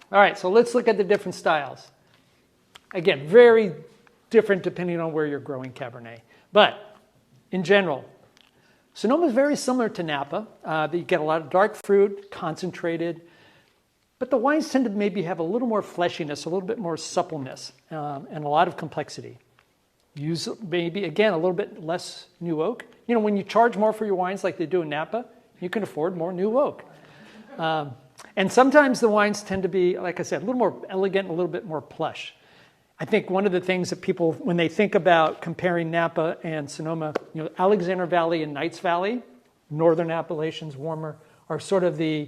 All right, so let's look at the different styles. Again, very different depending on where you're growing Cabernet. But in general, Sonoma is very similar to Napa. You get a lot of dark fruit, concentrated, but the wines tend to maybe have a little more fleshiness, a little bit more suppleness, and a lot of complexity. Use maybe, again, a little bit less new oak. You know, when you charge more for your wines like they do in Napa, you can afford more new oak. And sometimes the wines tend to be, like I said, a little more elegant, a little bit more plush. I think one of the things that people, when they think about comparing Napa and Sonoma, you know, Alexander Valley and Knights Valley, northern Appalachians, warmer, are sort of the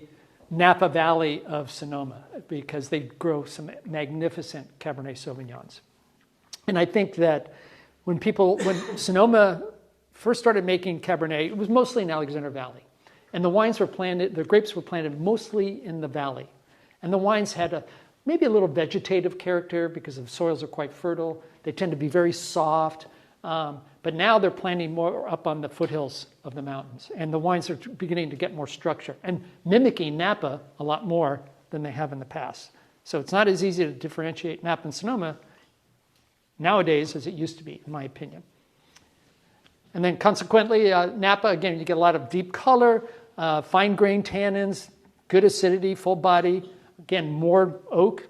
Napa Valley of Sonoma because they grow some magnificent Cabernet Sauvignons. And I think that when Sonoma first started making Cabernet, it was mostly in Alexander Valley. And the grapes were planted mostly in the valley. And the wines had maybe a little vegetative character because the soils are quite fertile. They tend to be very soft. But now they're planting more up on the foothills of the mountains. And the wines are beginning to get more structure and mimicking Napa a lot more than they have in the past. So it's not as easy to differentiate Napa and Sonoma nowadays as it used to be, in my opinion. And then consequently, Napa, again, you get a lot of deep color, fine-grained tannins, good acidity, full body. Again, more oak.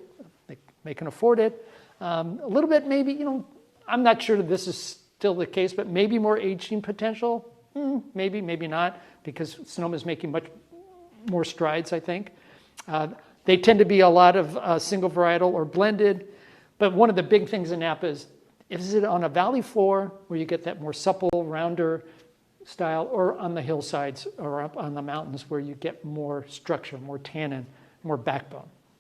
They can afford it. A little bit maybe, you know, I'm not sure that this is still the case, but maybe more aging potential. Maybe, maybe not, because Sonoma is making much more strides, I think. They tend to be a lot of single varietal or blended. But one of the big things in Napa is it on a valley floor where you get that more supple, rounder style, or on the hillsides or up on the mountains where you get more structure, more tannin, more backbone.